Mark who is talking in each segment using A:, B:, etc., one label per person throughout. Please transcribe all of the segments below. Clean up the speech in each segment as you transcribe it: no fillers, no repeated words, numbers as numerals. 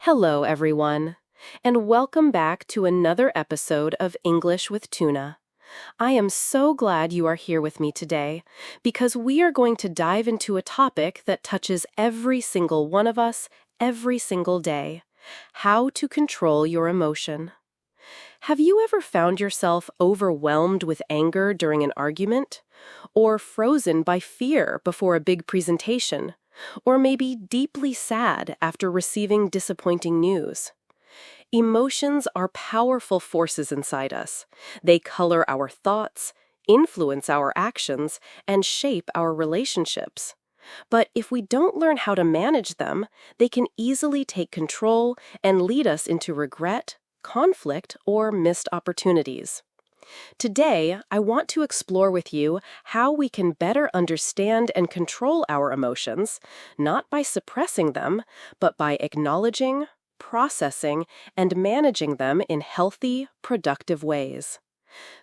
A: Hello, everyone, and welcome back to another episode of English with Tuna. I am so glad you are here with me today because we are going to dive into a topic that touches every single one of us every single day: how to control your emotion. Have you ever found yourself overwhelmed with anger during an argument? Or frozen by fear before a big presentation? Or maybe deeply sad after receiving disappointing news? Emotions are powerful forces inside us. They color our thoughts, influence our actions, and shape our relationships. But if we don't learn how to manage them, they can easily take control and lead us into regret, conflict, or missed opportunities. Today, I want to explore with you how we can better understand and control our emotions, not by suppressing them, but by acknowledging, processing, and managing them in healthy, productive ways.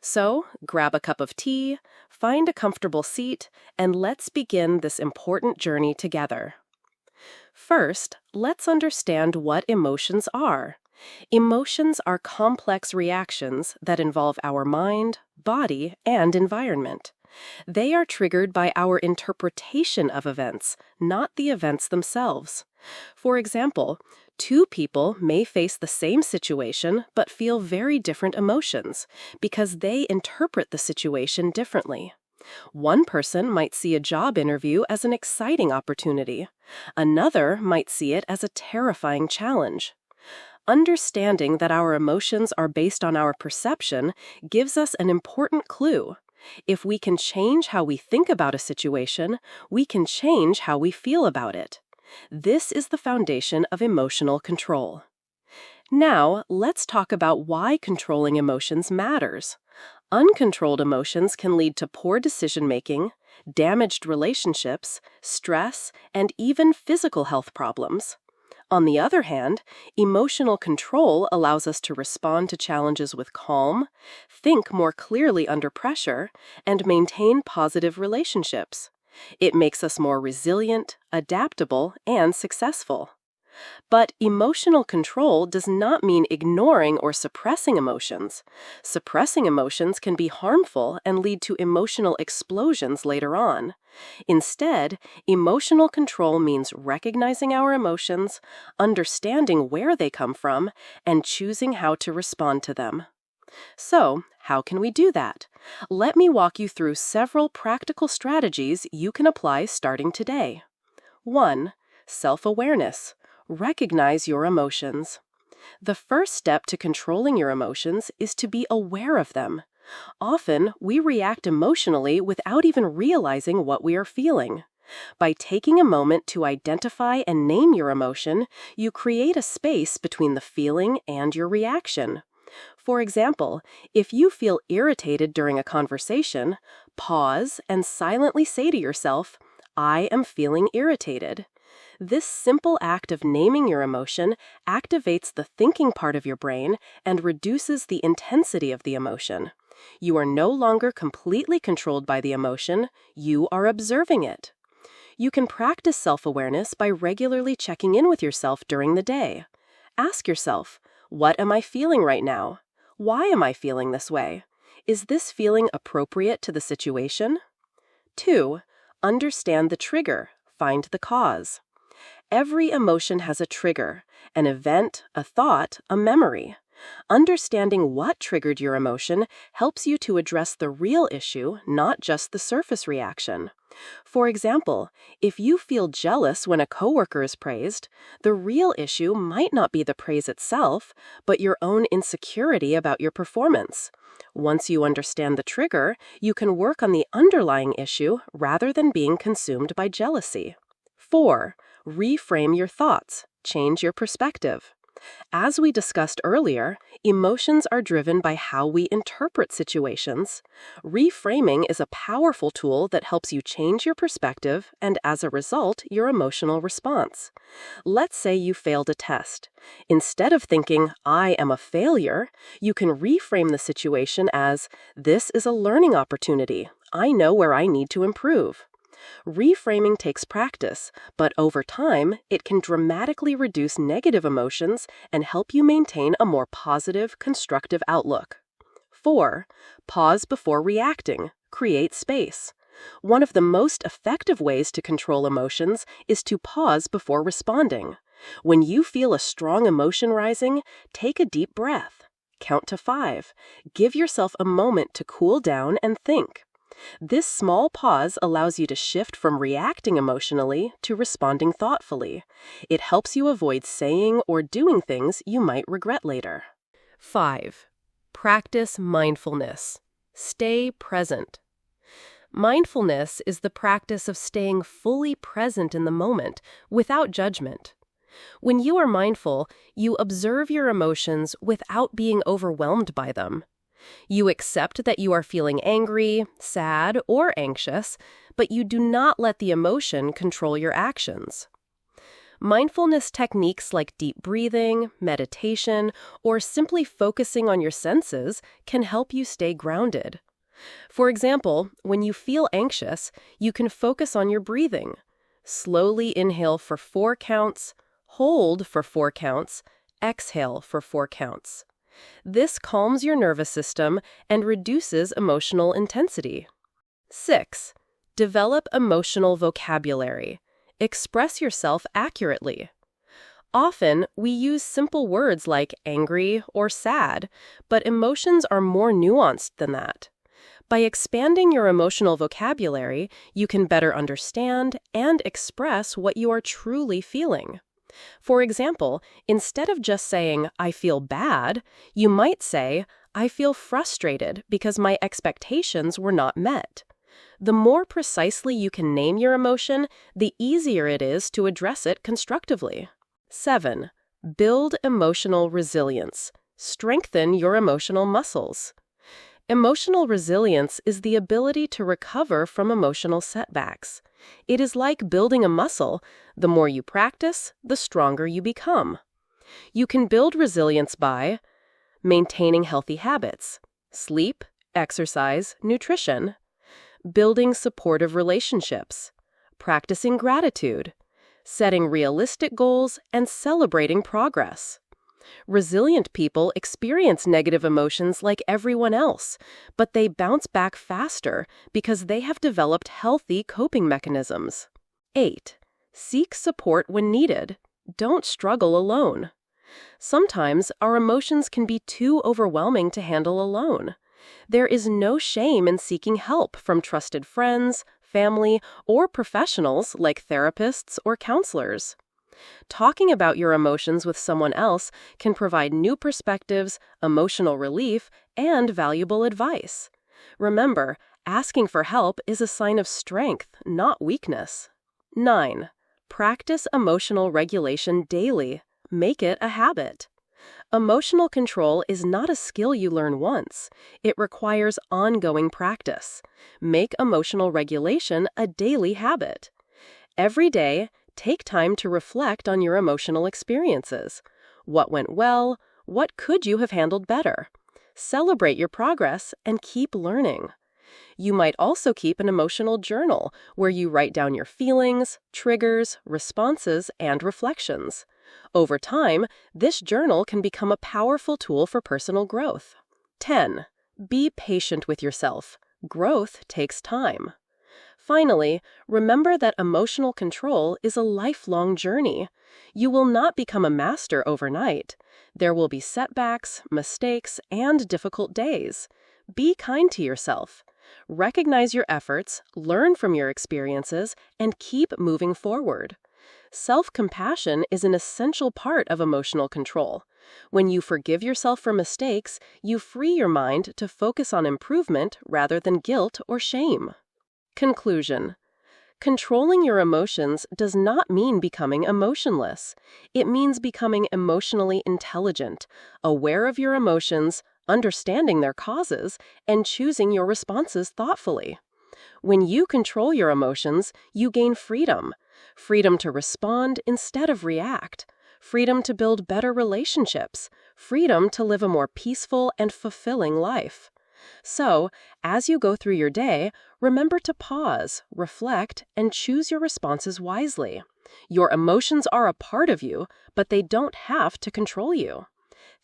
A: So, grab a cup of tea, find a comfortable seat, and let's begin this important journey together. First, let's understand what emotions are. Emotions are complex reactions that involve our mind, body, and environment. They are triggered by our interpretation of events, not the events themselves. For example, two people may face the same situation but feel very different emotions because they interpret the situation differently. One person might see a job interview as an exciting opportunity. Another might see it as a terrifying challenge. Understanding that our emotions are based on our perception gives us an important clue. If we can change how we think about a situation, we can change how we feel about it. This is the foundation of emotional control. Now, let's talk about why controlling emotions matters. Uncontrolled emotions can lead to poor decision-making, damaged relationships, stress, and even physical health problems. On the other hand, emotional control allows us to respond to challenges with calm, think more clearly under pressure, and maintain positive relationships. It makes us more resilient, adaptable, and successful. But emotional control does not mean ignoring or suppressing emotions. Suppressing emotions can be harmful and lead to emotional explosions later on. Instead, emotional control means recognizing our emotions, understanding where they come from, and choosing how to respond to them. So, how can we do that? Let me walk you through several practical strategies you can apply starting today. 1. Self-awareness. Recognize your emotions. The first step to controlling your emotions is to be aware of them. Often, we react emotionally without even realizing what we are feeling. By taking a moment to identify and name your emotion, you create a space between the feeling and your reaction. For example, if you feel irritated during a conversation, pause and silently say to yourself, "I am feeling irritated." This simple act of naming your emotion activates the thinking part of your brain and reduces the intensity of the emotion. You are no longer completely controlled by the emotion, you are observing it. You can practice self-awareness by regularly checking in with yourself during the day. Ask yourself, what am I feeling right now? Why am I feeling this way? Is this feeling appropriate to the situation? 2. Understand the trigger. Find the cause. Every emotion has a trigger, an event, a thought, a memory. Understanding what triggered your emotion helps you to address the real issue, not just the surface reaction. For example, if you feel jealous when a coworker is praised, the real issue might not be the praise itself, but your own insecurity about your performance. Once you understand the trigger, you can work on the underlying issue rather than being consumed by jealousy. 4. Reframe your thoughts. Change your perspective. As we discussed earlier, emotions are driven by how we interpret situations. Reframing is a powerful tool that helps you change your perspective and, as a result, your emotional response. Let's say you failed a test. Instead of thinking, "I am a failure," you can reframe the situation as, "This is a learning opportunity. I know where I need to improve." Reframing takes practice, but over time, it can dramatically reduce negative emotions and help you maintain a more positive, constructive outlook. 4. Pause before reacting. Create space. One of the most effective ways to control emotions is to pause before responding. When you feel a strong emotion rising, take a deep breath. Count to 5. Give yourself a moment to cool down and think. This small pause allows you to shift from reacting emotionally to responding thoughtfully. It helps you avoid saying or doing things you might regret later. 5. Practice mindfulness. Stay present. Mindfulness is the practice of staying fully present in the moment, without judgment. When you are mindful, you observe your emotions without being overwhelmed by them. You accept that you are feeling angry, sad, or anxious, but you do not let the emotion control your actions. Mindfulness techniques like deep breathing, meditation, or simply focusing on your senses can help you stay grounded. For example, when you feel anxious, you can focus on your breathing. Slowly inhale for 4 counts, hold for 4 counts, exhale for 4 counts. This calms your nervous system and reduces emotional intensity. 6. Develop emotional vocabulary. Express yourself accurately. Often, we use simple words like angry or sad, but emotions are more nuanced than that. By expanding your emotional vocabulary, you can better understand and express what you are truly feeling. For example, instead of just saying, "I feel bad," you might say, "I feel frustrated because my expectations were not met." The more precisely you can name your emotion, the easier it is to address it constructively. 7. Build emotional resilience. Strengthen your emotional muscles. Emotional resilience is the ability to recover from emotional setbacks. It is like building a muscle. The more you practice, the stronger you become. You can build resilience by maintaining healthy habits, sleep, exercise, nutrition, building supportive relationships, practicing gratitude, setting realistic goals, and celebrating progress. Resilient people experience negative emotions like everyone else, but they bounce back faster because they have developed healthy coping mechanisms. 8. Seek support when needed. Don't struggle alone. Sometimes our emotions can be too overwhelming to handle alone. There is no shame in seeking help from trusted friends, family, or professionals like therapists or counselors. Talking about your emotions with someone else can provide new perspectives, emotional relief, and valuable advice. Remember, asking for help is a sign of strength, not weakness. 9. Practice emotional regulation daily. Make it a habit. Emotional control is not a skill you learn once. It requires ongoing practice. Make emotional regulation a daily habit. Every day, take time to reflect on your emotional experiences. What went well? What could you have handled better? Celebrate your progress and keep learning. You might also keep an emotional journal where you write down your feelings, triggers, responses, and reflections. Over time, this journal can become a powerful tool for personal growth. 10. Be patient with yourself. Growth takes time. Finally, remember that emotional control is a lifelong journey. You will not become a master overnight. There will be setbacks, mistakes, and difficult days. Be kind to yourself. Recognize your efforts, learn from your experiences, and keep moving forward. Self-compassion is an essential part of emotional control. When you forgive yourself for mistakes, you free your mind to focus on improvement rather than guilt or shame. Conclusion. Controlling your emotions does not mean becoming emotionless. It means becoming emotionally intelligent, aware of your emotions, understanding their causes, and choosing your responses thoughtfully. When you control your emotions, you gain freedom. Freedom to respond instead of react. Freedom to build better relationships. Freedom to live a more peaceful and fulfilling life. So, as you go through your day, remember to pause, reflect, and choose your responses wisely. Your emotions are a part of you, but they don't have to control you.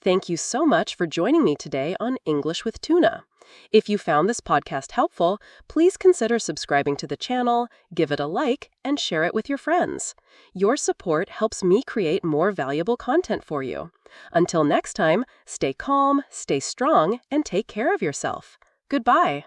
A: Thank you so much for joining me today on English with Tuna. If you found this podcast helpful, please consider subscribing to the channel, give it a like, and share it with your friends. Your support helps me create more valuable content for you. Until next time, stay calm, stay strong, and take care of yourself. Goodbye.